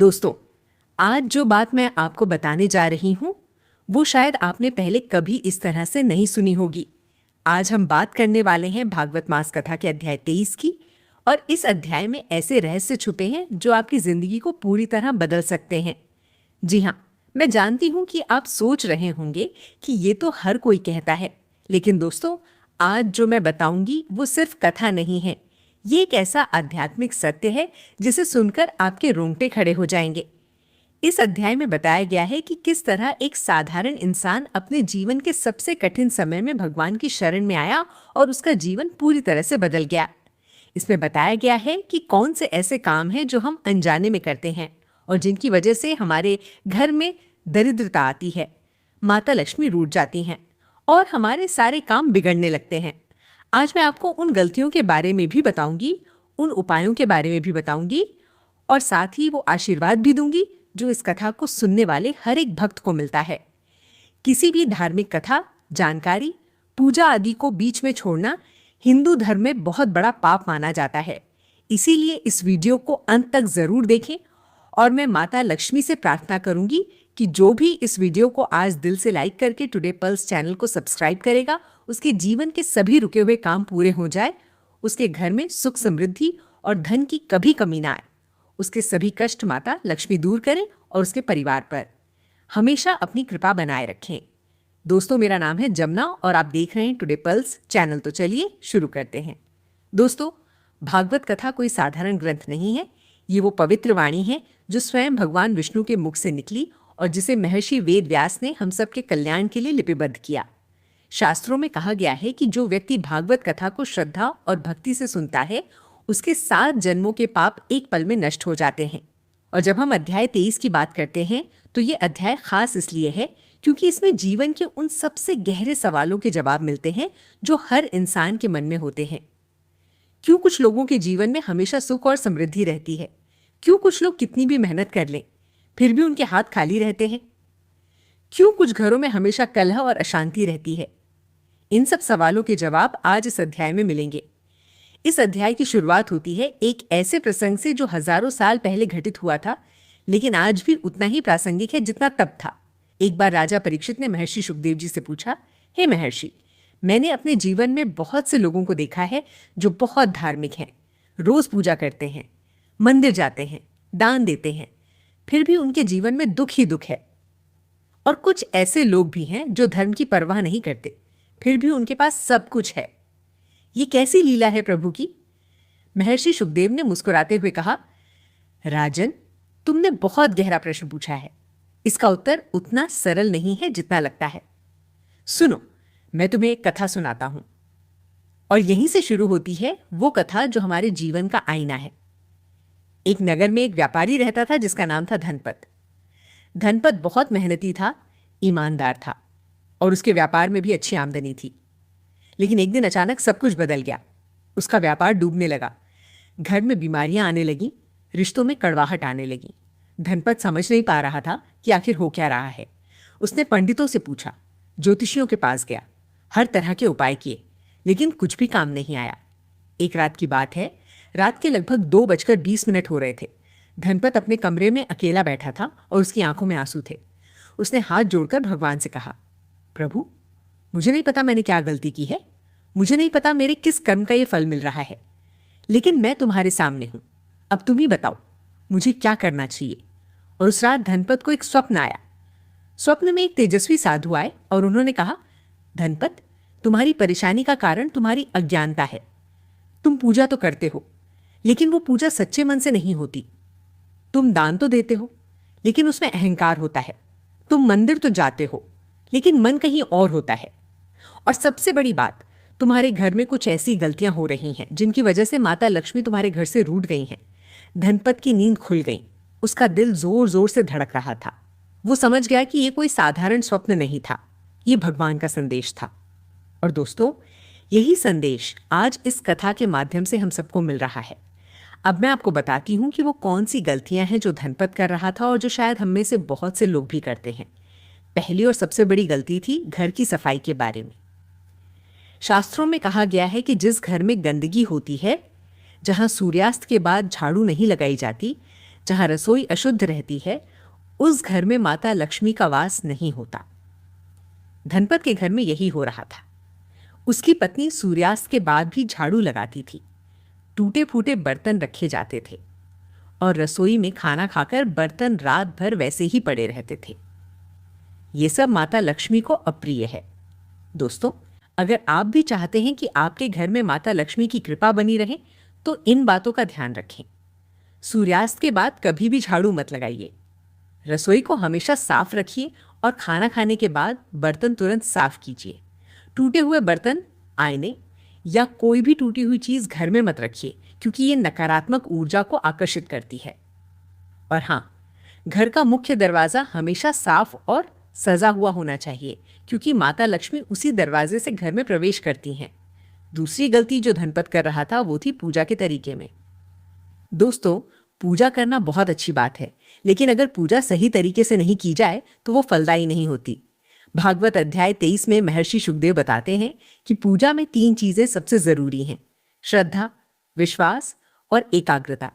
दोस्तों, आज जो बात मैं आपको बताने जा रही हूँ वो शायद आपने पहले कभी इस तरह से नहीं सुनी होगी। आज हम बात करने वाले हैं भागवत मास कथा के अध्याय 23 की। और इस अध्याय में ऐसे रहस्य छुपे हैं जो आपकी जिंदगी को पूरी तरह बदल सकते हैं। जी हाँ, मैं जानती हूँ कि आप सोच रहे होंगे कि ये तो हर कोई कहता है, लेकिन दोस्तों, आज जो मैं बताऊंगी वो सिर्फ कथा नहीं है। ये एक ऐसा आध्यात्मिक सत्य है जिसे सुनकर आपके रोंगटे खड़े हो जाएंगे। इस अध्याय में बताया गया है कि किस तरह एक साधारण इंसान अपने जीवन के सबसे कठिन समय में भगवान की शरण में आया और उसका जीवन पूरी तरह से बदल गया। इसमें बताया गया है कि कौन से ऐसे काम हैं जो हम अनजाने में करते हैं और जिनकी वजह से हमारे घर में दरिद्रता आती है, माता लक्ष्मी रूठ जाती हैं और हमारे सारे काम बिगड़ने लगते हैं। आज मैं आपको उन गलतियों के बारे में भी बताऊंगी, उन उपायों के बारे में भी बताऊंगी और साथ ही वो आशीर्वाद भी दूंगी जो इस कथा को सुनने वाले हर एक भक्त को मिलता है। किसी भी धार्मिक कथा, जानकारी, पूजा आदि को बीच में छोड़ना हिंदू धर्म में बहुत बड़ा पाप माना जाता है। इसीलिए इस वीडियो को अंत तक जरूर देखें और मैं माता लक्ष्मी से प्रार्थना करूंगी कि जो भी इस वीडियो को आज दिल से लाइक करके टुडे पल्स चैनल को सब्सक्राइब करेगा, उसके जीवन के सभी रुके हुए काम पूरे हो जाए, उसके घर में सुख समृद्धि और धन की कभी कमी ना आए, उसके सभी कष्ट माता लक्ष्मी दूर करें और उसके परिवार पर हमेशा अपनी कृपा बनाए रखें। दोस्तों, मेरा नाम है जमुना और आप देख रहे हैं टुडे पल्स चैनल। तो चलिए शुरू करते हैं। दोस्तों, भागवत कथा कोई साधारण ग्रंथ नहीं है। ये वो पवित्र वाणी है जो स्वयं भगवान विष्णु के मुख से निकली और जिसे महर्षि वेद व्यास ने हम सब के कल्याण के लिए लिपिबद्ध किया। शास्त्रों में कहा गया है कि जो व्यक्ति भागवत कथा को श्रद्धा और भक्ति से सुनता है, उसके 7 जन्मों के पाप एक पल में नष्ट हो जाते हैं। और जब हम अध्याय 23 की बात करते हैं तो ये अध्याय खास इसलिए है क्योंकि इसमें जीवन के उन सबसे गहरे सवालों के जवाब मिलते हैं जो हर इंसान के मन में होते हैं। क्यों कुछ लोगों के जीवन में हमेशा सुख और समृद्धि रहती है? क्यों कुछ लोग कितनी भी मेहनत कर लें फिर भी उनके हाथ खाली रहते हैं? क्यों कुछ घरों में हमेशा कलह और अशांति रहती है? इन सब सवालों के जवाब आज इस अध्याय में मिलेंगे। इस अध्याय की शुरुआत होती है एक ऐसे प्रसंग से जो हजारों साल पहले घटित हुआ था, लेकिन आज भी उतना ही प्रासंगिक है जितना तब था। एक बार राजा परीक्षित ने महर्षि सुखदेव जी से पूछा, हे महर्षि, मैंने अपने जीवन में बहुत से लोगों को देखा है जो बहुत धार्मिक हैं, रोज पूजा करते हैं, मंदिर जाते हैं, दान देते हैं, फिर भी उनके जीवन में दुख ही दुख है। और कुछ ऐसे लोग भी हैं जो धर्म की परवाह नहीं करते, फिर भी उनके पास सब कुछ है। ये कैसी लीला है प्रभु की? महर्षि सुखदेव ने मुस्कुराते हुए कहा, राजन, तुमने बहुत गहरा प्रश्न पूछा है। इसका उत्तर उतना सरल नहीं है जितना लगता है। सुनो, मैं तुम्हें एक कथा सुनाता हूं और यहीं से शुरू होती है वो कथा जो हमारे जीवन का आईना है। एक नगर में एक व्यापारी रहता था जिसका नाम था धनपत। धनपत बहुत मेहनती था, ईमानदार था और उसके व्यापार में भी अच्छी आमदनी थी। लेकिन एक दिन अचानक सब कुछ बदल गया। उसका व्यापार डूबने लगा, घर में बीमारियां आने लगी, रिश्तों में कड़वाहट आने लगी। धनपत समझ नहीं पा रहा था कि आखिर हो क्या रहा है। उसने पंडितों से पूछा, ज्योतिषियों के पास गया, हर तरह के उपाय किए, लेकिन कुछ भी काम नहीं आया। एक रात की बात है, रात के लगभग 2:20 हो रहे थे। धनपत अपने कमरे में अकेला बैठा था और उसकी आंखों में आंसू थे। उसने हाथ जोड़कर भगवान से कहा, प्रभु, मुझे नहीं पता मैंने क्या गलती की है, मुझे नहीं पता मेरे किस कर्म का ये फल मिल रहा है, लेकिन मैं तुम्हारे सामने हूं। अब तुम ही बताओ मुझे क्या करना चाहिए। और उस रात धनपत को एक स्वप्न आया। स्वप्न में एक तेजस्वी साधु आए और उन्होंने कहा, धनपत, तुम्हारी परेशानी का कारण तुम्हारी अज्ञानता है। तुम पूजा तो करते हो, लेकिन वो पूजा सच्चे मन से नहीं होती। तुम दान तो देते हो, लेकिन उसमें अहंकार होता है। तुम मंदिर तो जाते हो, लेकिन मन कहीं और होता है। और सबसे बड़ी बात, तुम्हारे घर में कुछ ऐसी गलतियां हो रही हैं जिनकी वजह से माता लक्ष्मी तुम्हारे घर से रूठ गई हैं। धनपत की नींद खुल गई। उसका दिल जोर जोर से धड़क रहा था। वो समझ गया कि ये कोई साधारण स्वप्न नहीं था, ये भगवान का संदेश था। और दोस्तों, यही संदेश आज इस कथा के माध्यम से हम सबको मिल रहा है। अब मैं आपको बताती हूँ कि वो कौन सी गलतियां हैं जो धनपत कर रहा था और जो शायद हम में से बहुत से लोग भी करते हैं। पहली और सबसे बड़ी गलती थी घर की सफाई के बारे में। शास्त्रों में कहा गया है कि जिस घर में गंदगी होती है, जहां सूर्यास्त के बाद झाड़ू नहीं लगाई जाती, जहां रसोई अशुद्ध रहती है, उस घर में माता लक्ष्मी का वास नहीं होता। धनपत के घर में यही हो रहा था। उसकी पत्नी सूर्यास्त के बाद भी झाड़ू लगाती थी, टूटे फूटे बर्तन रखे जाते थे और रसोई में खाना खाकर बर्तन रात भर वैसे ही पड़े रहते थे। ये सब माता लक्ष्मी को अप्रिय है। दोस्तों, अगर आप भी चाहते हैं कि आपके घर में माता लक्ष्मी की कृपा बनी रहे, तो इन बातों का ध्यान रखें। सूर्यास्त के बाद कभी भी झाड़ू मत लगाइए। रसोई को हमेशा साफ रखिए और खाना खाने के बाद बर्तन तुरंत साफ कीजिए। टूटे हुए बर्तन, आईने या कोई भी टूटी हुई चीज घर में मत रखिए, क्योंकि ये नकारात्मक ऊर्जा को आकर्षित करती है। और हाँ, घर का मुख्य दरवाजा हमेशा साफ और सजा हुआ होना चाहिए, क्योंकि माता लक्ष्मी उसी दरवाजे से घर में प्रवेश करती हैं। दूसरी गलती जो धनपत कर रहा था वो थी पूजा के तरीके में। दोस्तों, पूजा करना बहुत अच्छी बात है, लेकिन अगर पूजा सही तरीके से नहीं की जाए तो वो फलदायी नहीं होती। भागवत अध्याय 23 में महर्षि शुकदेव बताते हैं कि पूजा में 3 चीजें सबसे जरूरी हैं: श्रद्धा, विश्वास और एकाग्रता।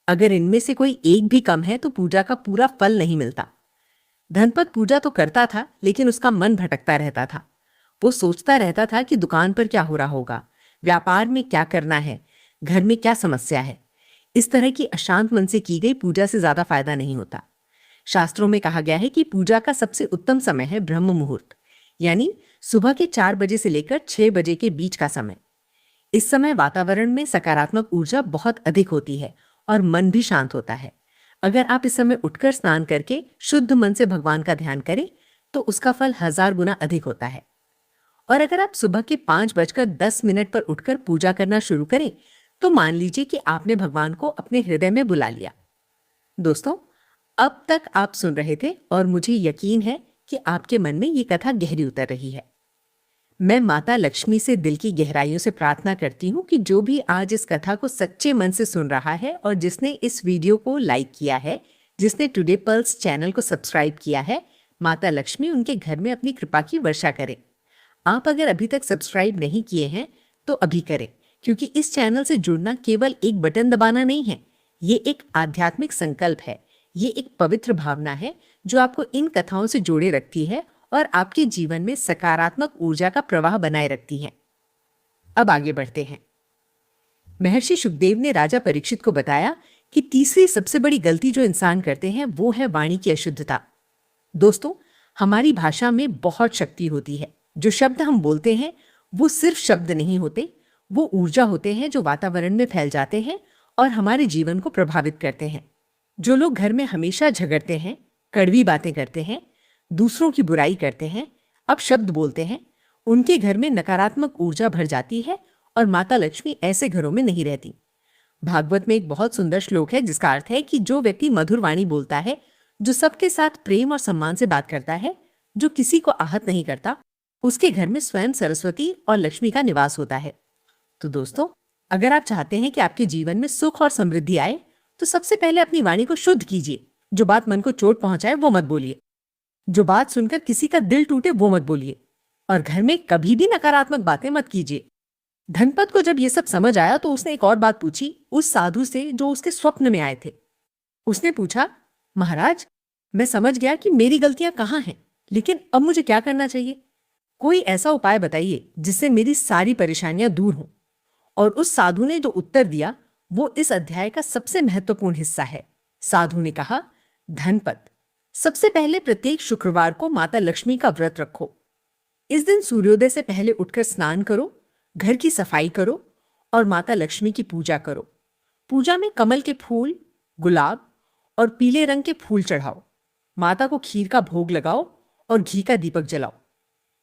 अगर इनमें से कोई एक भी कम है तो पूजा का पूरा फल नहीं मिलता। धनपत पूजा तो करता था, लेकिन उसका मन भटकता रहता था। वो सोचता रहता था कि दुकान पर क्या हो रहा होगा, व्यापार में क्या करना है, घर में क्या समस्या है। इस तरह की अशांत मन से की गई पूजा से ज्यादा फायदा नहीं होता। शास्त्रों में कहा गया है कि पूजा का सबसे उत्तम समय है ब्रह्म मुहूर्त, यानी सुबह के 4 बजे से लेकर 6 बजे के बीच का समय। इस समय वातावरण में सकारात्मक ऊर्जा बहुत अधिक होती है और मन भी शांत होता है। अगर आप इस समय उठकर स्नान करके शुद्ध मन से भगवान का ध्यान करें तो उसका फल 1000 गुना अधिक होता है। और अगर आप सुबह के 5:10 पर उठकर पूजा करना शुरू करें तो मान लीजिए कि आपने भगवान को अपने हृदय में बुला लिया। दोस्तों, अब तक आप सुन रहे थे और मुझे यकीन है कि आपके मन में ये कथा गहरी उतर रही है। मैं माता लक्ष्मी से दिल की गहराइयों से प्रार्थना करती हूँ कि जो भी आज इस कथा को सच्चे मन से सुन रहा है और जिसने इस वीडियो को लाइक किया है, जिसने टुडे पल्स चैनल को सब्सक्राइब किया है, माता लक्ष्मी उनके घर में अपनी कृपा की वर्षा करे। आप अगर अभी तक सब्सक्राइब नहीं किए हैं तो अभी करें, क्योंकि इस चैनल से जुड़ना केवल एक बटन दबाना नहीं है, ये एक आध्यात्मिक संकल्प है। ये एक पवित्र भावना है जो आपको इन कथाओं से जोड़े रखती है और आपके जीवन में सकारात्मक ऊर्जा का प्रवाह बनाए रखती है। अब आगे बढ़ते हैं। महर्षि शुकदेव ने राजा परीक्षित को बताया कि तीसरी सबसे बड़ी गलती जो इंसान करते हैं वो है वाणी की अशुद्धता। दोस्तों, हमारी भाषा में बहुत शक्ति होती है। जो शब्द हम बोलते हैं वो सिर्फ शब्द नहीं होते, वो ऊर्जा होते हैं जो वातावरण में फैल जाते हैं और हमारे जीवन को प्रभावित करते हैं। जो लोग घर में हमेशा झगड़ते हैं, कड़वी बातें करते हैं, दूसरों की बुराई करते हैं, अपशब्द बोलते हैं, उनके घर में नकारात्मक ऊर्जा भर जाती है और माता लक्ष्मी ऐसे घरों में नहीं रहती। भागवत में एक बहुत सुंदर श्लोक है जिसका अर्थ है कि जो व्यक्ति मधुर वाणी बोलता है, जो सबके साथ प्रेम और सम्मान से बात करता है, जो किसी को आहत नहीं करता, उसके घर में स्वयं सरस्वती और लक्ष्मी का निवास होता है। तो दोस्तों, अगर आप चाहते हैं कि आपके जीवन में सुख और समृद्धि आए तो सबसे पहले अपनी वाणी को शुद्ध कीजिए। जो बात मन को चोट पहुंचाए वो मत बोलिए, जो बात सुनकर किसी का दिल टूटे वो मत बोलिए, और घर में कभी भी नकारात्मक बातें मत कीजिए। धनपत को जब ये सब समझ आया तो उसने एक और बात पूछी उस साधु से जो उसके स्वप्न में आए थे। उसने पूछा, महाराज, मैं समझ गया कि मेरी गलतियां कहाँ हैं, लेकिन अब मुझे क्या करना चाहिए? कोई ऐसा उपाय बताइए जिससे मेरी सारी परेशानियां दूर हों। और उस साधु ने जो उत्तर दिया वो इस अध्याय का सबसे महत्वपूर्ण हिस्सा है। साधु ने कहा, धनपत, सबसे पहले प्रत्येक शुक्रवार को माता लक्ष्मी का व्रत रखो। इस दिन सूर्योदय से पहले उठकर स्नान करो, घर की सफाई करो और माता लक्ष्मी की पूजा करो। पूजा में कमल के फूल, गुलाब और पीले रंग के फूल चढ़ाओ। माता को खीर का भोग लगाओ और घी का दीपक जलाओ।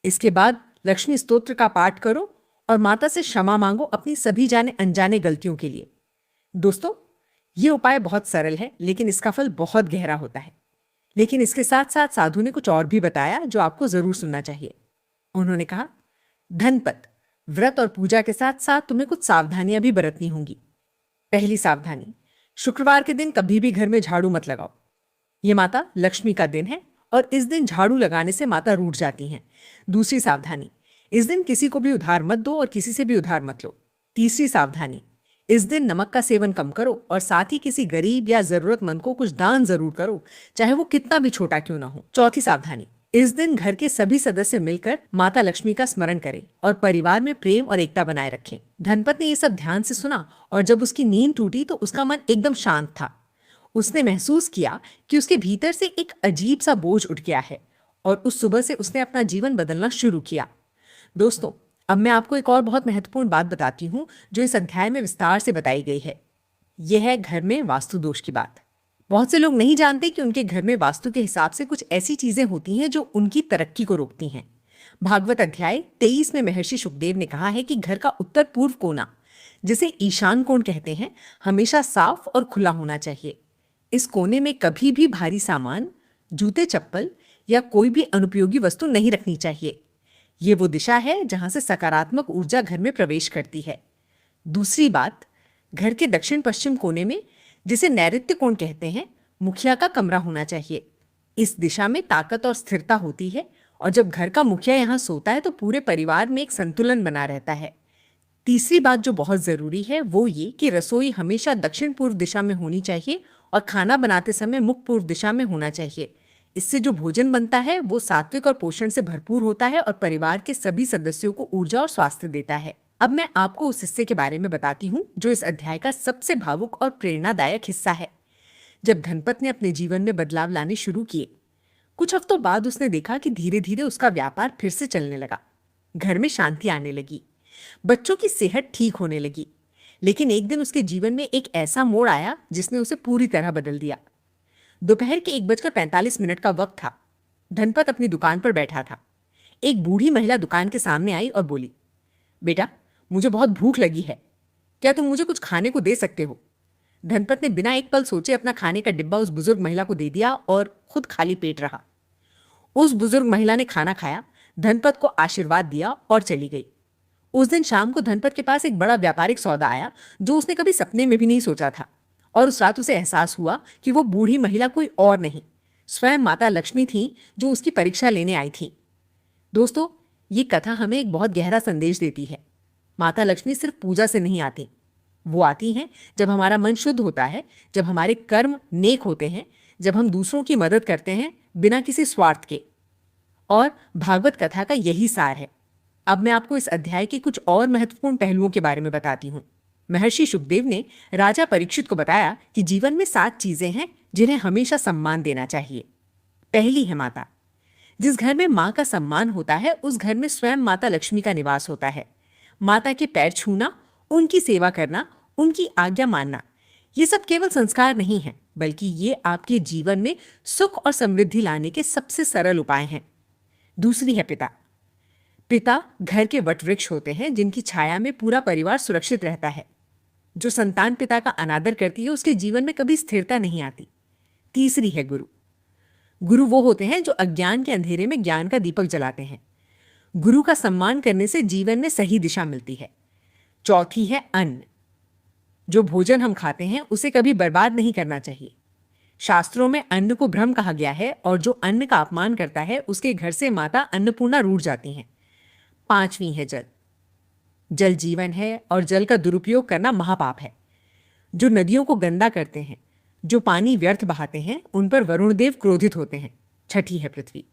इसके बाद लक्ष्मी स्तोत्र का पाठ करो और माता से क्षमा मांगो अपनी सभी जाने अनजाने गलतियों के लिए। दोस्तों, ये उपाय बहुत सरल है लेकिन इसका फल बहुत गहरा होता है। लेकिन इसके साथ साथ साधु ने कुछ और भी बताया जो आपको जरूर सुनना चाहिए। उन्होंने कहा, धनपत, व्रत और पूजा के साथ साथ तुम्हें कुछ सावधानियां भी बरतनी होंगी। पहली सावधानी, शुक्रवार के दिन कभी भी घर में झाड़ू मत लगाओ। ये माता लक्ष्मी का दिन है और इस दिन झाड़ू लगाने से माता रूठ जाती हैं। दूसरी सावधानी, इस दिन किसी को भी उधार मत दो और किसी से भी उधार मत लो। तीसरी सावधानी, इस दिन नमक का सेवन कम करो और साथ ही किसी गरीब या जरूरतमंद को कुछ दान जरूर करो, चाहे वो कितना भी छोटा क्यों ना हो। चौथी सावधानी, इस दिन घर के सभी सदस्य मिलकर माता लक्ष्मी का स्मरण करें और परिवार में प्रेम और एकता बनाए रखें। धनपत ने ये सब ध्यान से सुना और जब उसकी नींद टूटी तो उसका मन एकदम शांत था। उसने महसूस किया कि उसके भीतर से एक अजीब सा बोझ उठ गया है और उस सुबह से उसने अपना जीवन बदलना शुरू किया। दोस्तों, अब मैं आपको एक और बहुत महत्वपूर्ण बात बताती हूँ जो इस अध्याय में विस्तार से बताई गई है। यह है घर में वास्तु दोष की बात। बहुत से लोग नहीं जानते कि उनके घर में वास्तु के हिसाब से कुछ ऐसी चीजें होती हैं जो उनकी तरक्की को रोकती हैं। भागवत अध्याय 23 में महर्षि शुकदेव ने कहा है कि घर का उत्तर पूर्व कोना, जिसे ईशान कोण कहते हैं, हमेशा साफ और खुला होना चाहिए। इस कोने में कभी भी भारी सामान, जूते चप्पल या कोई भी अनुपयोगी वस्तु नहीं रखनी चाहिए। ये वो दिशा है जहां से सकारात्मक ऊर्जा घर में प्रवेश करती है। दूसरी बात, घर के दक्षिण पश्चिम कोने में, जिसे नैऋत्य कोण कहते हैं, मुखिया का कमरा होना चाहिए। इस दिशा में ताकत और स्थिरता होती है और जब घर का मुखिया यहाँ सोता है तो पूरे परिवार में एक संतुलन बना रहता है। तीसरी बात जो बहुत जरूरी है वो ये कि रसोई हमेशा दक्षिण पूर्व दिशा में होनी चाहिए और खाना बनाते समय मुख पूर्व दिशा में होना चाहिए। इससे जो भोजन बनता है वो सात्विक और पोषण से भरपूर होता है और परिवार के सभी सदस्यों को ऊर्जा और स्वास्थ्य देता है। अब मैं आपको उस हिस्से के बारे में बताती हूँ जो इस अध्याय का सबसे भावुक और प्रेरणादायक हिस्सा है। जब धनपत ने अपने जीवन में बदलाव लाने शुरू किए, कुछ हफ्तों बाद उसने देखा कि धीरे धीरे उसका व्यापार फिर से चलने लगा। घर में शांति आने लगी, बच्चों की सेहत ठीक होने लगी। लेकिन एक दिन उसके जीवन में एक ऐसा मोड़ आया जिसने उसे पूरी तरह बदल दिया। दोपहर के 1:45 का वक्त था। धनपत अपनी दुकान पर बैठा था। एक बूढ़ी महिला दुकान के सामने आई और बोली, बेटा, मुझे बहुत भूख लगी है, क्या तुम मुझे कुछ खाने को दे सकते हो? धनपत ने बिना एक पल सोचे अपना खाने का डिब्बा उस बुजुर्ग महिला को दे दिया और खुद खाली पेट रहा। उस बुजुर्ग महिला ने खाना खाया, धनपत को आशीर्वाद दिया और चली गई। उस दिन शाम को धनपत के पास एक बड़ा व्यापारिक सौदा आया जो उसने कभी सपने में भी नहीं सोचा था। और उस रात उसे एहसास हुआ कि वो बूढ़ी महिला कोई और नहीं, स्वयं माता लक्ष्मी थी जो उसकी परीक्षा लेने आई थी। दोस्तों, ये कथा हमें एक बहुत गहरा संदेश देती है। माता लक्ष्मी सिर्फ पूजा से नहीं आती, वो आती हैं जब हमारा मन शुद्ध होता है, जब हमारे कर्म नेक होते हैं, जब हम दूसरों की मदद करते हैं बिना किसी स्वार्थ के। और भागवत कथा का यही सार है। अब मैं आपको इस अध्याय के कुछ और महत्वपूर्ण पहलुओं के बारे में बताती हूँ। महर्षि शुकदेव ने राजा परीक्षित को बताया कि जीवन में 7 चीजें हैं जिन्हें हमेशा सम्मान देना चाहिए। पहली है माता। जिस घर में माँ का सम्मान होता है उस घर में स्वयं माता लक्ष्मी का निवास होता है। माता के पैर छूना, उनकी सेवा करना, उनकी आज्ञा मानना, ये सब केवल संस्कार नहीं है, बल्कि ये आपके जीवन में सुख और समृद्धि लाने के सबसे सरल उपाय हैं। दूसरी है पिता। पिता घर के वटवृक्ष होते हैं जिनकी छाया में पूरा परिवार सुरक्षित रहता है। जो संतान पिता का अनादर करती है उसके जीवन में कभी स्थिरता नहीं आती। तीसरी है गुरु। गुरु वो होते हैं जो अज्ञान के अंधेरे में ज्ञान का दीपक जलाते हैं। गुरु का सम्मान करने से जीवन में सही दिशा मिलती है। चौथी है अन्न। जो भोजन हम खाते हैं उसे कभी बर्बाद नहीं करना चाहिए। शास्त्रों में अन्न को ब्रह्म कहा गया है और जो अन्न का अपमान करता है उसके घर से माता अन्नपूर्णा रूठ जाती हैं। पांचवी है जल। जल जीवन है और जल का दुरुपयोग करना महापाप है। जो नदियों को गंदा करते हैं, जो पानी व्यर्थ बहाते हैं, उन पर वरुण देव क्रोधित होते हैं। छठी है पृथ्वी।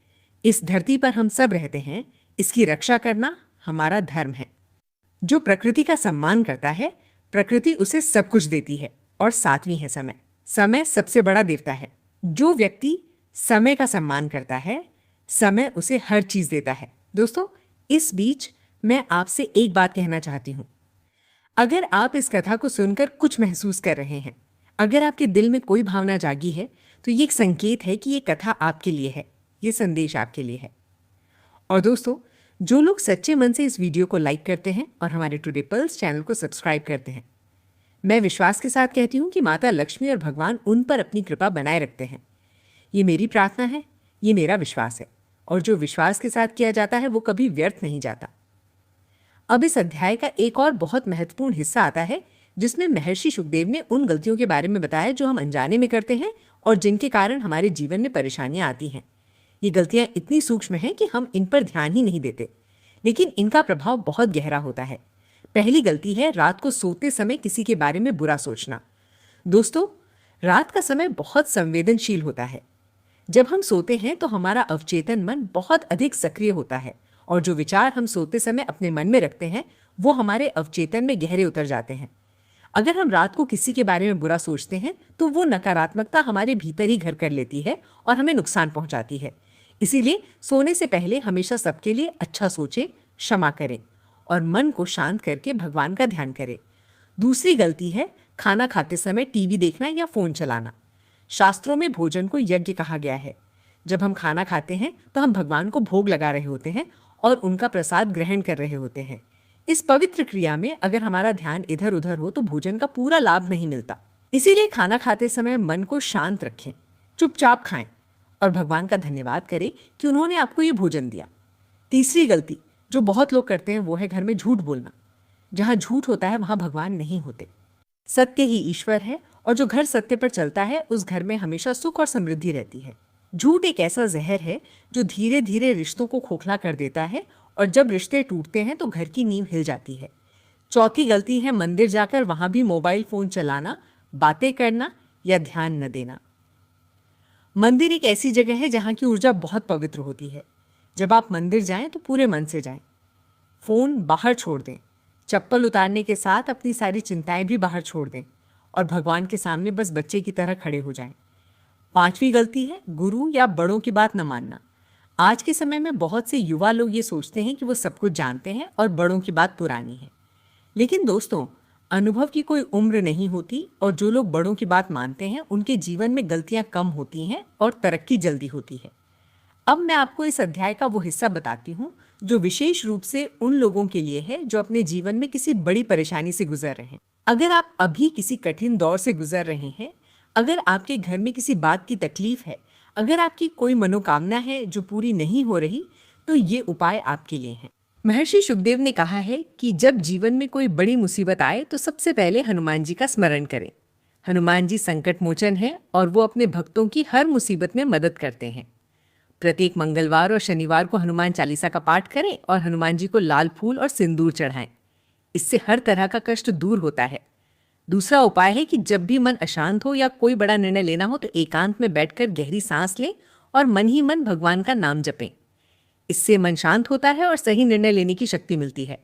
इस धरती पर हम सब रहते हैं, इसकी रक्षा करना हमारा धर्म है। जो प्रकृति का सम्मान करता है प्रकृति उसे सब कुछ देती है। और सातवीं है समय। समय सबसे बड़ा देवता है। जो व्यक्ति समय का सम्मान करता है समय उसे हर चीज देता है। दोस्तों, इस बीच मैं आपसे एक बात कहना चाहती हूं। अगर आप इस कथा को सुनकर कुछ महसूस कर रहे हैं, अगर आपके दिल में कोई भावना जागी है, तो ये एक संकेत है कि ये कथा आपके लिए है, ये संदेश आपके लिए है। और दोस्तों, जो लोग सच्चे मन से इस वीडियो को लाइक करते हैं और हमारे टुडे पल्स चैनल को सब्सक्राइब करते हैं, मैं विश्वास के साथ कहती हूँ कि माता लक्ष्मी और भगवान उन पर अपनी कृपा बनाए रखते हैं। ये मेरी प्रार्थना है, ये मेरा विश्वास है, और जो विश्वास के साथ किया जाता है वो कभी व्यर्थ नहीं जाता। अब इस अध्याय का एक और बहुत महत्वपूर्ण हिस्सा आता है जिसमें महर्षि शुकदेव ने उन गलतियों के बारे में बताया जो हम अनजाने में करते हैं और जिनके कारण हमारे जीवन में परेशानियां आती हैं। ये गलतियां इतनी सूक्ष्म हैं कि हम इन पर ध्यान ही नहीं देते, लेकिन इनका प्रभाव बहुत गहरा होता है। पहली गलती है रात को सोते समय किसी के बारे में बुरा सोचना। दोस्तों, रात का समय बहुत संवेदनशील होता है। जब हम सोते हैं तो हमारा अवचेतन मन बहुत अधिक सक्रिय होता है और जो विचार हम सोते समय अपने मन में रखते हैं वो हमारे अवचेतन में गहरे उतर जाते हैं। अगर हम रात को किसी के बारे में बुरा सोचते हैं तो वो नकारात्मकता हमारे भीतर ही घर कर लेती है और हमें नुकसान पहुंचाती है। इसीलिए सोने से पहले हमेशा सबके लिए अच्छा सोचें, क्षमा करें और मन को शांत करके भगवान का ध्यान करें। दूसरी गलती है खाना खाते समय टीवी देखना या फोन चलाना। शास्त्रों में भोजन को यज्ञ कहा गया है। जब हम खाना खाते हैं तो हम भगवान को भोग लगा रहे होते हैं और उनका प्रसाद ग्रहण कर रहे होते हैं। इस पवित्र क्रिया में अगर हमारा ध्यान इधर उधर हो तो भोजन का पूरा लाभ नहीं मिलता। इसीलिए खाना खाते समय मन को शांत रखें, चुपचाप खाएं और भगवान का धन्यवाद करें कि उन्होंने आपको ये भोजन दिया। तीसरी गलती जो बहुत लोग करते हैं वो है घर में झूठ बोलना। जहाँ झूठ होता है वहाँ भगवान नहीं होते। सत्य ही ईश्वर है और जो घर सत्य पर चलता है उस घर में हमेशा सुख और समृद्धि रहती है। झूठ एक ऐसा जहर है जो धीरे धीरे रिश्तों को खोखला कर देता है और जब रिश्ते टूटते हैं तो घर की नींव हिल जाती है। चौथी गलती है मंदिर जाकर वहां भी मोबाइल फोन चलाना, बातें करना या ध्यान न देना। मंदिर एक ऐसी जगह है जहाँ की ऊर्जा बहुत पवित्र होती है। जब आप मंदिर जाएं तो पूरे मन से जाएं। फोन बाहर छोड़ दें। चप्पल उतारने के साथ अपनी सारी चिंताएं भी बाहर छोड़ दें और भगवान के सामने बस बच्चे की तरह खड़े हो जाएं। पांचवी गलती है गुरु या बड़ों की बात न मानना। आज के समय में बहुत से युवा लोग ये सोचते हैं कि वो सब कुछ जानते हैं और बड़ों की बात पुरानी है। लेकिन दोस्तों, अनुभव की कोई उम्र नहीं होती और जो लोग बड़ों की बात मानते हैं उनके जीवन में गलतियां कम होती हैं और तरक्की जल्दी होती है। अब मैं आपको इस अध्याय का वो हिस्सा बताती हूँ जो विशेष रूप से उन लोगों के लिए है जो अपने जीवन में किसी बड़ी परेशानी से गुजर रहे हैं। अगर आप अभी किसी कठिन दौर से गुजर रहे हैं, अगर आपके घर में किसी बात की तकलीफ है, अगर आपकी कोई मनोकामना है जो पूरी नहीं हो रही, तो ये उपाय आपके लिए हैं। महर्षि शुकदेव ने कहा है कि जब जीवन में कोई बड़ी मुसीबत आए तो सबसे पहले हनुमान जी का स्मरण करें। हनुमान जी संकट मोचन है और वो अपने भक्तों की हर मुसीबत में मदद करते हैं। प्रत्येक मंगलवार और शनिवार को हनुमान चालीसा का पाठ करें और हनुमान जी को लाल फूल और सिंदूर चढ़ाएं। इससे हर तरह का कष्ट दूर होता है। दूसरा उपाय है कि जब भी मन अशांत हो या कोई बड़ा निर्णय लेना हो तो एकांत में बैठकर गहरी सांस लें और मन ही मन भगवान का नाम जपें। इससे मन शांत होता है और सही निर्णय लेने की शक्ति मिलती है।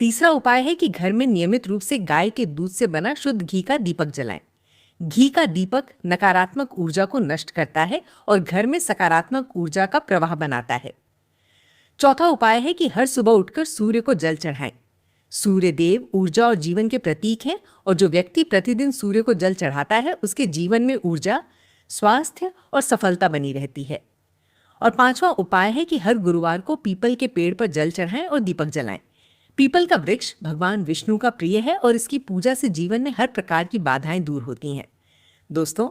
तीसरा उपाय है कि घर में नियमित रूप से गाय के दूध से बना शुद्ध घी का दीपक जलाएं। घी का दीपक नकारात्मक ऊर्जा को नष्ट करता है और घर में सकारात्मक ऊर्जा का प्रवाह बनाता है। चौथा उपाय है कि हर सुबह उठकर सूर्य को जल चढ़ाएं। सूर्य देव ऊर्जा और जीवन के प्रतीक हैं और जो व्यक्ति प्रतिदिन सूर्य को जल चढ़ाता है उसके जीवन में ऊर्जा, स्वास्थ्य और सफलता बनी रहती है। और पांचवा उपाय है कि हर गुरुवार को पीपल के पेड़ पर जल चढ़ाएं और दीपक जलाएं। पीपल का वृक्ष भगवान विष्णु का प्रिय है और इसकी पूजा से जीवन में हर प्रकार की बाधाएं दूर होती हैं। दोस्तों,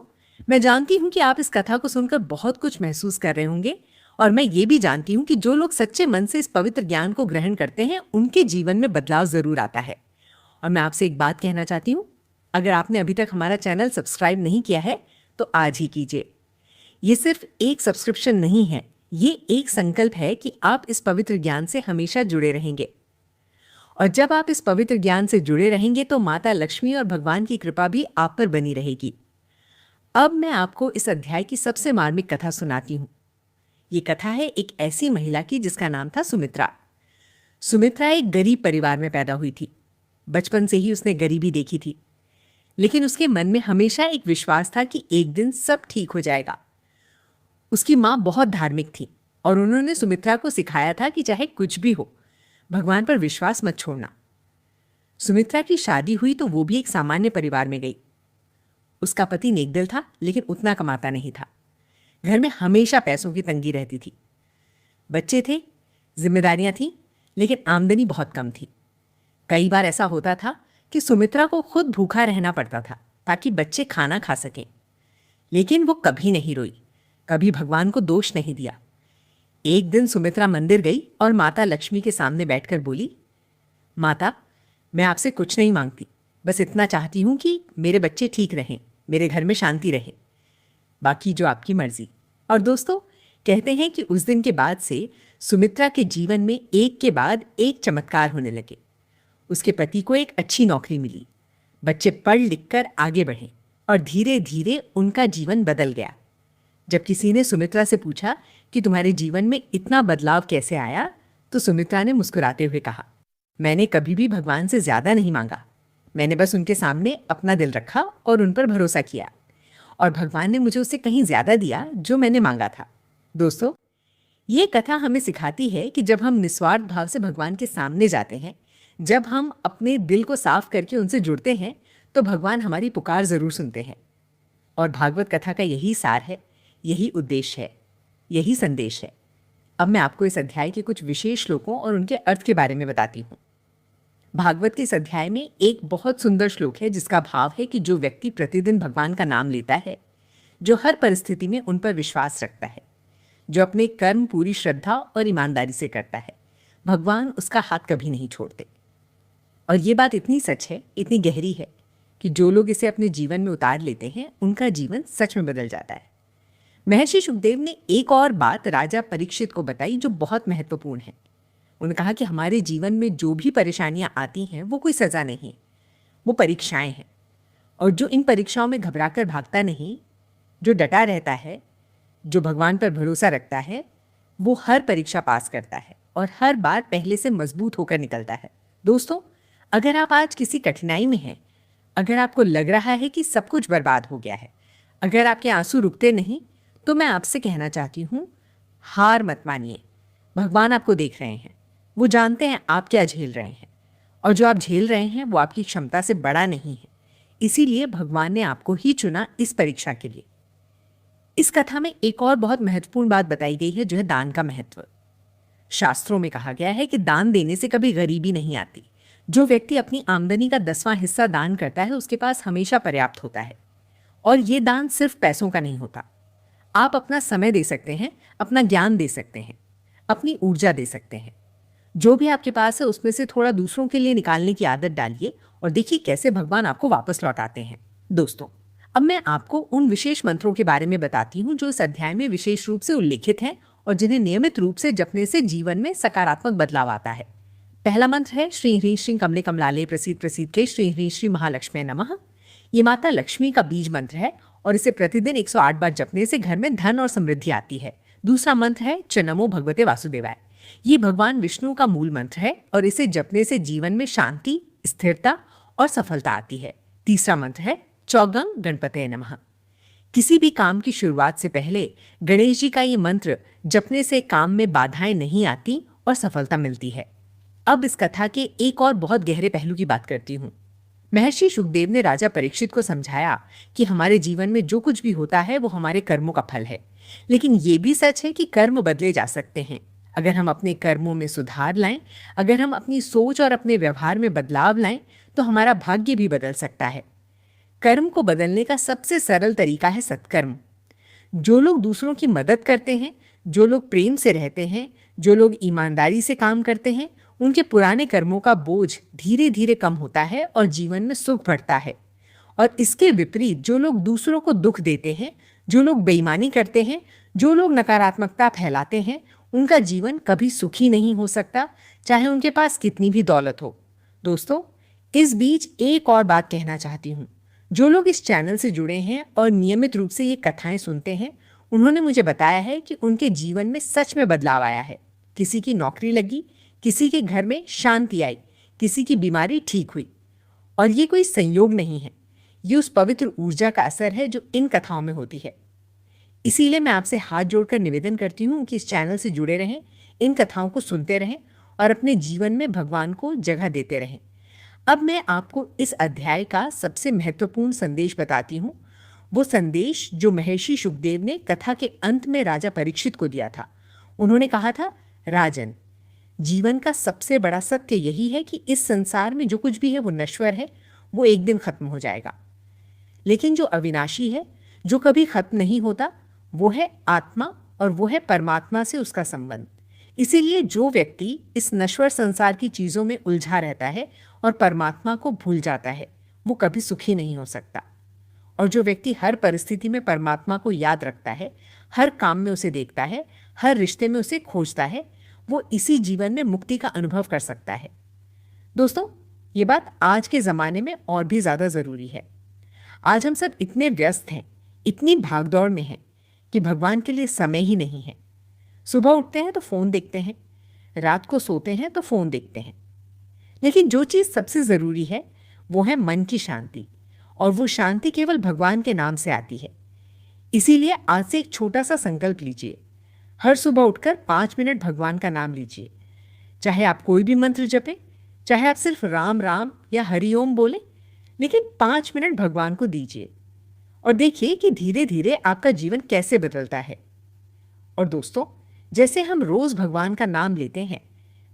मैं जानती हूं कि आप इस कथा को सुनकर बहुत कुछ महसूस कर रहे होंगे और मैं ये भी जानती हूँ कि जो लोग सच्चे मन से इस पवित्र ज्ञान को ग्रहण करते हैं उनके जीवन में बदलाव जरूर आता है। और मैं आपसे एक बात कहना चाहती हूँ, अगर आपने अभी तक हमारा चैनल सब्सक्राइब नहीं किया है तो आज ही कीजिए। ये सिर्फ एक सब्सक्रिप्शन नहीं है, ये एक संकल्प है कि आप इस पवित्र ज्ञान से हमेशा जुड़े रहेंगे। और जब आप इस पवित्र ज्ञान से जुड़े रहेंगे तो माता लक्ष्मी और भगवान की कृपा भी आप पर बनी रहेगी। अब मैं आपको इस अध्याय की सबसे मार्मिक कथा सुनाती हूँ। ये कथा है एक ऐसी महिला की जिसका नाम था सुमित्रा। सुमित्रा एक गरीब परिवार में पैदा हुई थी। बचपन से ही उसने गरीबी देखी थी, लेकिन उसके मन में हमेशा एक विश्वास था कि एक दिन सब ठीक हो जाएगा। उसकी माँ बहुत धार्मिक थी और उन्होंने सुमित्रा को सिखाया था कि चाहे कुछ भी हो, भगवान पर विश्वास मत छोड़ना। सुमित्रा की शादी हुई तो वो भी एक सामान्य परिवार में गई। उसका पति नेकदिल था, लेकिन उतना कमाता नहीं था। घर में हमेशा पैसों की तंगी रहती थी। बच्चे थे, जिम्मेदारियां थीं, लेकिन आमदनी बहुत कम थी। कई बार ऐसा होता था कि सुमित्रा को खुद भूखा रहना पड़ता था ताकि बच्चे खाना खा सकें। लेकिन वो कभी नहीं रोई, कभी भगवान को दोष नहीं दिया। एक दिन सुमित्रा मंदिर गई और माता लक्ष्मी के सामने बैठकर बोली, माता, मैं आपसे कुछ नहीं मांगती, बस इतना चाहती हूँ कि मेरे बच्चे ठीक रहें, मेरे घर में शांति रहे, बाकी जो आपकी मर्जी। और दोस्तों, कहते हैं कि उस दिन के बाद से सुमित्रा के जीवन में एक के बाद एक चमत्कार होने लगे। उसके पति को एक अच्छी नौकरी मिली, बच्चे पढ़ लिख कर आगे बढ़े और धीरे धीरे उनका जीवन बदल गया। जब किसी ने सुमित्रा से पूछा कि तुम्हारे जीवन में इतना बदलाव कैसे आया, तो सुमित्रा ने मुस्कुराते हुए कहा, मैंने कभी भी भगवान से ज़्यादा नहीं मांगा। मैंने बस उनके सामने अपना दिल रखा और उन पर भरोसा किया, और भगवान ने मुझे उससे कहीं ज़्यादा दिया जो मैंने मांगा था। दोस्तों, ये कथा हमें सिखाती है कि जब हम निस्वार्थ भाव से भगवान के सामने जाते हैं, जब हम अपने दिल को साफ करके उनसे जुड़ते हैं, तो भगवान हमारी पुकार ज़रूर सुनते हैं। और भागवत कथा का यही सार है, यही उद्देश्य है, यही संदेश है। अब मैं आपको इस अध्याय के कुछ विशेष श्लोकों और उनके अर्थ के बारे में बताती हूँ। भागवत के इस अध्याय में एक बहुत सुंदर श्लोक है जिसका भाव है कि जो व्यक्ति प्रतिदिन भगवान का नाम लेता है, जो हर परिस्थिति में उन पर विश्वास रखता है, जो अपने कर्म पूरी श्रद्धा और ईमानदारी से करता है, भगवान उसका हाथ कभी नहीं छोड़ते। और ये बात इतनी सच है, इतनी गहरी है कि जो लोग इसे अपने जीवन में उतार लेते हैं, उनका जीवन सच में बदल जाता है। महर्षि शुकदेव ने एक और बात राजा परीक्षित को बताई जो बहुत महत्वपूर्ण है। उन्होंने कहा कि हमारे जीवन में जो भी परेशानियां आती हैं वो कोई सज़ा नहीं, वो परीक्षाएं हैं। और जो इन परीक्षाओं में घबराकर भागता नहीं, जो डटा रहता है, जो भगवान पर भरोसा रखता है, वो हर परीक्षा पास करता है और हर बार पहले से मजबूत होकर निकलता है। दोस्तों, अगर आप आज किसी कठिनाई में हैं, अगर आपको लग रहा है कि सब कुछ बर्बाद हो गया है, अगर आपके आंसू रुकते नहीं, तो मैं आपसे कहना चाहती हूँ, हार मत मानिए। भगवान आपको देख रहे हैं, वो जानते हैं आप क्या झेल रहे हैं, और जो आप झेल रहे हैं वो आपकी क्षमता से बड़ा नहीं है। इसीलिए भगवान ने आपको ही चुना इस परीक्षा के लिए। इस कथा में एक और बहुत महत्वपूर्ण बात बताई गई है, जो है दान का महत्व। शास्त्रों में कहा गया है कि दान देने से कभी गरीबी नहीं आती। जो व्यक्ति अपनी आमदनी का 10वां हिस्सा दान करता है, उसके पास हमेशा पर्याप्त होता है। और ये दान सिर्फ पैसों का नहीं होता। आप अपना समय दे सकते हैं, अपना ज्ञान दे सकते हैं, अपनी ऊर्जा दे सकते हैं। जो भी आपके पास है उसमें से थोड़ा दूसरों के लिए निकालने की आदत डालिए और देखिए कैसे भगवान आपको वापस लौटाते हैं। दोस्तों, अब मैं आपको उन विशेष मंत्रों के बारे में बताती हूँ जो इस अध्याय में विशेष रूप से उल्लेखित हैं और जिन्हें नियमित रूप से जपने से जीवन में सकारात्मक बदलाव आता है। पहला मंत्र है श्री ह्रीं श्री कमले कमलाले प्रसीद प्रसीद के श्री ह्रीं श्री महालक्ष्मी नमः। ये माता लक्ष्मी का बीज मंत्र है और इसे प्रतिदिन 108 बार जपने से घर में धन और समृद्धि आती है। दूसरा मंत्र है च नमो भगवते वासुदेवाय। ये भगवान विष्णु का मूल मंत्र है और इसे जपने से जीवन में शांति, स्थिरता और सफलता आती है। तीसरा मंत्र है चौगंग गणपते नमः। किसी भी काम की शुरुआत से पहले गणेश जी का ये मंत्र जपने से काम में बाधाएं नहीं आती और सफलता मिलती है। अब इस कथा के एक और बहुत गहरे पहलू की बात करती हूँ। महर्षि शुकदेव ने राजा परीक्षित को समझाया कि हमारे जीवन में जो कुछ भी होता है वो हमारे कर्मों का फल है, लेकिन ये भी सच है कि कर्म बदले जा सकते हैं। अगर हम अपने कर्मों में सुधार लाएं, अगर हम अपनी सोच और अपने व्यवहार में बदलाव लाएं, तो हमारा भाग्य भी बदल सकता है। कर्म को बदलने का सबसे सरल तरीका है सत्कर्म। जो लोग दूसरों की मदद करते हैं, जो लोग प्रेम से रहते हैं, जो लोग ईमानदारी से काम करते हैं, उनके पुराने कर्मों का बोझ धीरे धीरे कम होता है और जीवन में सुख बढ़ता है। और इसके विपरीत जो लोग दूसरों को दुख देते हैं, जो लोग बेईमानी करते हैं, जो लोग नकारात्मकता फैलाते हैं, उनका जीवन कभी सुखी नहीं हो सकता, चाहे उनके पास कितनी भी दौलत हो। दोस्तों, इस बीच एक और बात कहना चाहती हूँ। जो लोग इस चैनल से जुड़े हैं और नियमित रूप से ये कथाएं सुनते हैं, उन्होंने मुझे बताया है कि उनके जीवन में सच में बदलाव आया है। किसी की नौकरी लगी, किसी के घर में शांति आई, किसी की बीमारी ठीक हुई। और ये कोई संयोग नहीं है, ये उस पवित्र ऊर्जा का असर है जो इन कथाओं में होती है। इसीलिए मैं आपसे हाथ जोड़कर निवेदन करती हूँ कि इस चैनल से जुड़े रहें, इन कथाओं को सुनते रहें और अपने जीवन में भगवान को जगह देते रहें। अब मैं आपको इस अध्याय का सबसे महत्वपूर्ण संदेश बताती हूँ, वो संदेश जो महर्षि शुकदेव ने कथा के अंत में राजा परीक्षित को दिया था। उन्होंने कहा था, राजन, जीवन का सबसे बड़ा सत्य यही है कि इस संसार में जो कुछ भी है वो नश्वर है, वो एक दिन खत्म हो जाएगा। लेकिन जो अविनाशी है, जो कभी खत्म नहीं होता, वो है आत्मा और वो है परमात्मा से उसका संबंध। इसीलिए जो व्यक्ति इस नश्वर संसार की चीज़ों में उलझा रहता है और परमात्मा को भूल जाता है, वो कभी सुखी नहीं हो सकता। और जो व्यक्ति हर परिस्थिति में परमात्मा को याद रखता है, हर काम में उसे देखता है, हर रिश्ते में उसे खोजता है, वो इसी जीवन में मुक्ति का अनुभव कर सकता है। दोस्तों, ये बात आज के ज़माने में और भी ज़्यादा ज़रूरी है। आज हम सब इतने व्यस्त हैं, इतनी भागदौड़ में हैं कि भगवान के लिए समय ही नहीं है। सुबह उठते हैं तो फ़ोन देखते हैं, रात को सोते हैं तो फ़ोन देखते हैं। लेकिन जो चीज़ सबसे ज़रूरी है वो है मन की शांति, और वो शांति केवल भगवान के नाम से आती है। इसीलिए आज से एक छोटा सा संकल्प लीजिए। हर सुबह उठकर 5 मिनट भगवान का नाम लीजिए। चाहे आप कोई भी मंत्र जपें, चाहे आप सिर्फ राम राम या हरिओम बोलें, लेकिन 5 मिनट भगवान को दीजिए और देखिए कि धीरे धीरे आपका जीवन कैसे बदलता है। और दोस्तों, जैसे हम रोज भगवान का नाम लेते हैं,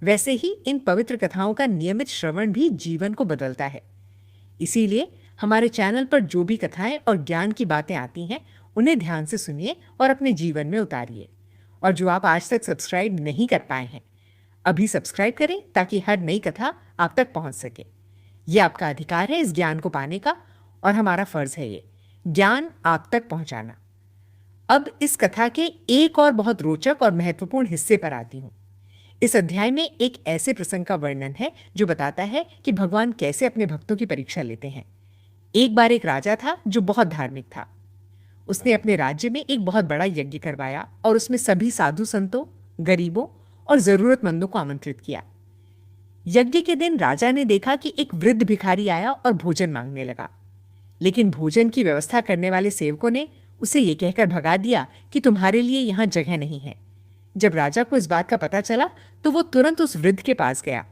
वैसे ही इन पवित्र कथाओं का नियमित श्रवण भी जीवन को बदलता है। इसीलिए हमारे चैनल पर जो भी कथाएं और ज्ञान की बातें आती हैं, उन्हें ध्यान से सुनिए और अपने जीवन में उतारिए। और जो आप आज तक सब्सक्राइब नहीं कर पाए हैं, अभी सब्सक्राइब करें ताकि हर नई कथा आप तक पहुंच सके। ये आपका अधिकार है इस ज्ञान को पाने का, और हमारा फर्ज है ये ज्ञान आप तक पहुंचाना। अब इस कथा के एक और बहुत रोचक और महत्वपूर्ण हिस्से पर आती हूँ। इस अध्याय में एक ऐसे प्रसंग का वर्णन है जो बताता है कि भगवान कैसे अपने भक्तों की परीक्षा लेते हैं। एक बार एक राजा था जो बहुत धार्मिक था। उसने अपने राज्य में एक बहुत बड़ा यज्ञ करवाया और उसमें सभी साधु संतों, गरीबों और जरूरतमंदों को आमंत्रित किया। यज्ञ के दिन राजा ने देखा कि एक वृद्ध भिखारी आया और भोजन मांगने लगा, लेकिन भोजन की व्यवस्था करने वाले सेवकों ने उसे ये कहकर भगा दिया कि तुम्हारे लिए यहाँ जगह नहीं है। जब राजा को इस बात का पता चला तो वो तुरंत उस वृद्ध के पास गया,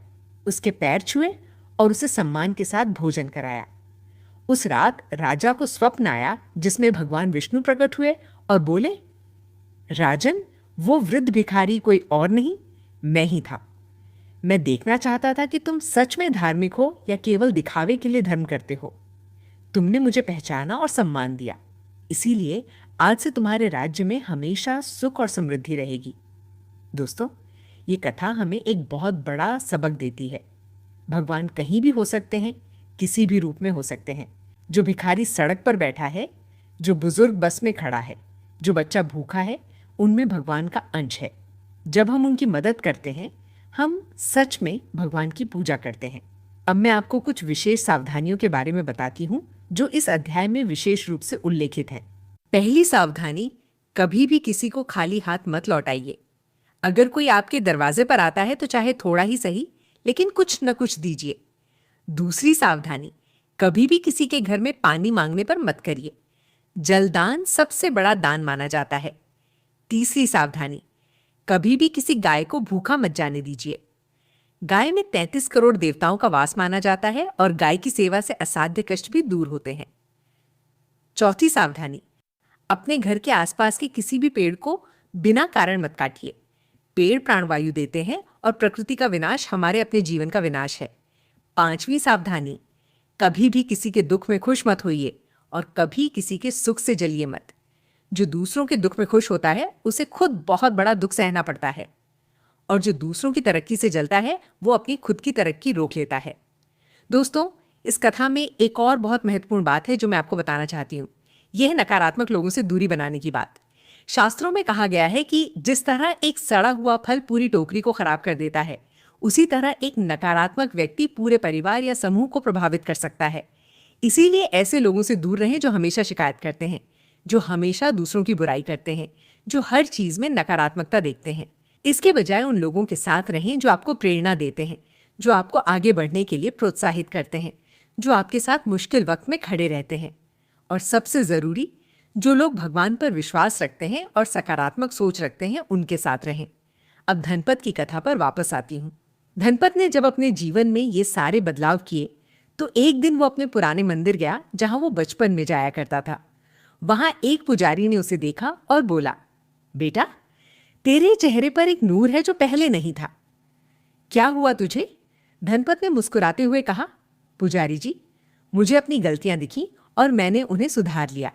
उसके पैर छुए और उसे सम्मान के साथ भोजन कराया। उस रात राजा को स्वप्न आया जिसमें भगवान विष्णु प्रकट हुए और बोले, राजन, वो वृद्ध भिखारी कोई और नहीं, मैं ही था। मैं देखना चाहता था कि तुम सच में धार्मिक हो या केवल दिखावे के लिए धर्म करते हो। तुमने मुझे पहचाना और सम्मान दिया, इसीलिए आज से तुम्हारे राज्य में हमेशा सुख और समृद्धि रहेगी। दोस्तों, ये कथा हमें एक बहुत बड़ा सबक देती है। भगवान कहीं भी हो सकते हैं, किसी भी रूप में हो सकते हैं। जो भिखारी सड़क पर बैठा है, जो बुजुर्ग बस में खड़ा है, जो बच्चा भूखा है, उनमें भगवान का अंश है। जब हम उनकी मदद करते हैं, हम सच में भगवान की पूजा करते हैं। अब मैं आपको कुछ विशेष सावधानियों के बारे में बताती हूँ जो इस अध्याय में विशेष रूप से उल्लेखित हैं। पहली सावधानी, कभी भी किसी को खाली हाथ मत लौटाइए। अगर कोई आपके दरवाजे पर आता है तो चाहे थोड़ा ही सही, लेकिन कुछ न कुछ दीजिए। दूसरी सावधानी, कभी भी किसी के घर में पानी मांगने पर मत करिए। जलदान सबसे बड़ा दान माना जाता है। तीसरी सावधानी, कभी भी किसी गाय को भूखा मत जाने दीजिए। गाय में 33 करोड़ देवताओं का वास माना जाता है और गाय की सेवा से असाध्य कष्ट भी दूर होते हैं। चौथी सावधानी, अपने घर के आसपास के किसी भी पेड़ को बिना कारण मत काटिए। पेड़ प्राणवायु देते हैं और प्रकृति का विनाश हमारे अपने जीवन का विनाश है। पांचवी सावधानी, कभी भी किसी के दुख में खुश मत होइए और कभी किसी के सुख से जलिए मत। जो दूसरों के दुख में खुश होता है, उसे खुद बहुत बड़ा दुख सहना पड़ता है, और जो दूसरों की तरक्की से जलता है, वो अपनी खुद की तरक्की रोक लेता है। दोस्तों, इस कथा में एक और बहुत महत्वपूर्ण बात है जो मैं आपको बताना चाहती हूँ। यह है नकारात्मक लोगों से दूरी बनाने की बात। शास्त्रों में कहा गया है कि जिस तरह एक सड़ा हुआ फल पूरी टोकरी को खराब कर देता है, उसी तरह एक नकारात्मक व्यक्ति पूरे परिवार या समूह को प्रभावित कर सकता है। इसीलिए ऐसे लोगों से दूर रहें जो हमेशा शिकायत करते हैं, जो हमेशा दूसरों की बुराई करते हैं, जो हर चीज में नकारात्मकता देखते हैं। इसके बजाय उन लोगों के साथ रहें जो आपको प्रेरणा देते हैं, जो आपको आगे बढ़ने के लिए प्रोत्साहित करते हैं, जो आपके साथ मुश्किल वक्त में खड़े रहते हैं। और सबसे जरूरी, जो लोग भगवान पर विश्वास रखते हैं और सकारात्मक सोच रखते हैं, उनके साथ रहें। अब धनपत की कथा पर वापस आती हूँ। धनपत ने जब अपने जीवन में ये सारे बदलाव किए तो एक दिन वो अपने पुराने मंदिर गया जहां वो बचपन में जाया करता था। वहां एक पुजारी ने उसे देखा और बोला, बेटा, तेरे चेहरे पर एक नूर है जो पहले नहीं था। क्या हुआ तुझे? धनपत ने मुस्कुराते हुए कहा, पुजारी जी, मुझे अपनी गलतियां दिखी और मैंने उन्हें सुधार लिया।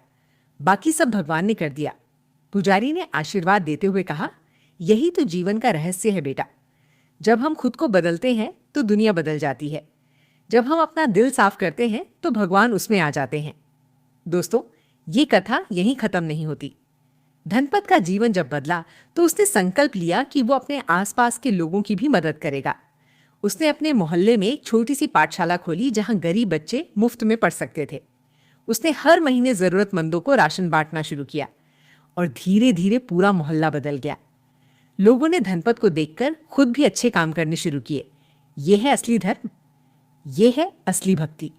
बाकी सब भगवान ने कर दिया। पुजारी ने आशीर्वाद देते हुए कहा, यही तो जीवन का रहस्य है बेटा। जब हम खुद को बदलते हैं तो दुनिया बदल जाती है। जब हम अपना दिल साफ करते हैं तो भगवान उसमें आ जाते हैं। दोस्तों, ये कथा यहीं खत्म नहीं होती। धनपत का जीवन जब बदला तो उसने संकल्प लिया कि वो अपने आसपास के लोगों की भी मदद करेगा। उसने अपने मोहल्ले में एक छोटी सी पाठशाला खोली जहां गरीब बच्चे मुफ्त में पढ़ सकते थे। उसने हर महीने जरूरतमंदों को राशन बांटना शुरू किया और धीरे धीरे पूरा मोहल्ला बदल गया। लोगों ने धनपत को देखकर खुद भी अच्छे काम करने शुरू किए। यह है असली धर्म, यह है असली भक्ति।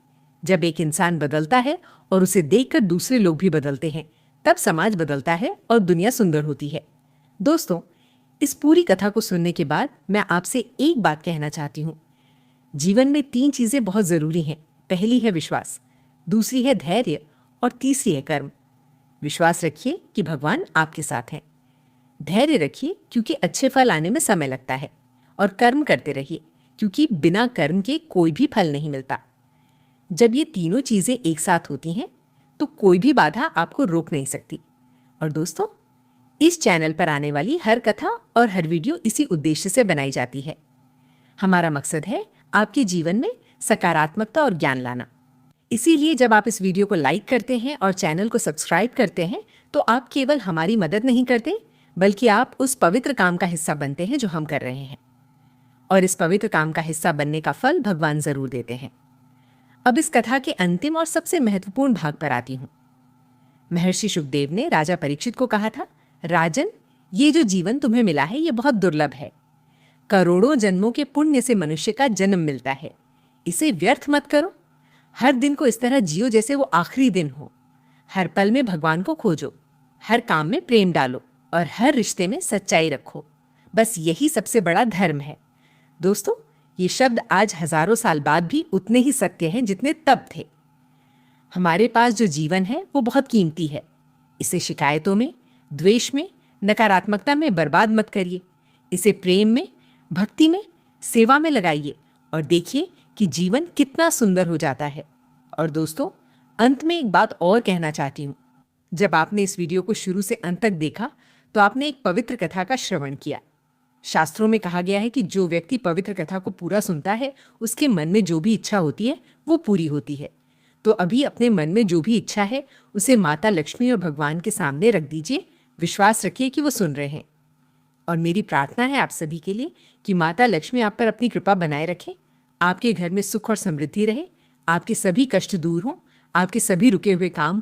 जब एक इंसान बदलता है और उसे देखकर दूसरे लोग भी बदलते हैं, तब समाज बदलता है और दुनिया सुंदर होती है। दोस्तों, इस पूरी कथा को सुनने के बाद मैं आपसे एक बात कहना चाहती हूँ। जीवन में 3 चीजें बहुत जरूरी हैं। पहली है विश्वास, दूसरी है धैर्य और तीसरी है कर्म। विश्वास रखिए कि भगवान आपके साथ हैं। धैर्य रखिए क्योंकि अच्छे फल आने में समय लगता है। और कर्म करते रहिए क्योंकि बिना कर्म के कोई भी फल नहीं मिलता। जब ये तीनों चीजें एक साथ होती हैं तो कोई भी बाधा आपको रोक नहीं सकती। और दोस्तों, इस चैनल पर आने वाली हर कथा और हर वीडियो इसी उद्देश्य से बनाई जाती है। हमारा मकसद है आपके जीवन में सकारात्मकता और ज्ञान लाना। इसीलिए जब आप इस वीडियो को लाइक करते हैं और चैनल को सब्सक्राइब करते हैं तो आप केवल हमारी मदद नहीं करते, बल्कि आप उस पवित्र काम का हिस्सा बनते हैं जो हम कर रहे हैं। और इस पवित्र काम का हिस्सा बनने का फल भगवान जरूर देते हैं। अब इस कथा के अंतिम और सबसे महत्वपूर्ण भाग पर आती हूँ। महर्षि शुकदेव ने राजा परीक्षित को कहा था, राजन, ये जो जीवन तुम्हें मिला है ये बहुत दुर्लभ है। करोड़ों जन्मों के पुण्य से मनुष्य का जन्म मिलता है। इसे व्यर्थ मत करो। हर दिन को इस तरह जियो जैसे वो आखिरी दिन हो। हर पल में भगवान को खोजो, हर काम में प्रेम डालो और हर रिश्ते में सच्चाई रखो। बस यही सबसे बड़ा धर्म है। दोस्तों, ये शब्द आज हजारों साल बाद भी उतने ही सत्य हैं जितने तब थे। हमारे पास जो जीवन है वो बहुत कीमती है। इसे शिकायतों में, द्वेष में, नकारात्मकता में बर्बाद मत करिए। इसे प्रेम में, भक्ति में, सेवा में लगाइए और देखिए कि जीवन कितना सुंदर हो जाता है। और दोस्तों, अंत में एक बात और कहना चाहती हूँ। जब आपने इस वीडियो को शुरू से अंत तक देखा तो आपने एक पवित्र कथा का श्रवण किया। शास्त्रों में कहा गया है कि जो व्यक्ति पवित्र कथा को पूरा सुनता है उसके मन में जो भी इच्छा होती है वो पूरी होती है। तो अभी अपने मन में जो भी इच्छा है उसे माता लक्ष्मी और भगवान के सामने रख दीजिए। विश्वास रखिए कि वो सुन रहे हैं। और मेरी प्रार्थना है आप सभी के लिए कि माता लक्ष्मी आप पर अपनी कृपा बनाए रखें, आपके घर में सुख और समृद्धि रहे, आपके सभी कष्ट दूर हों, आपके सभी रुके हुए काम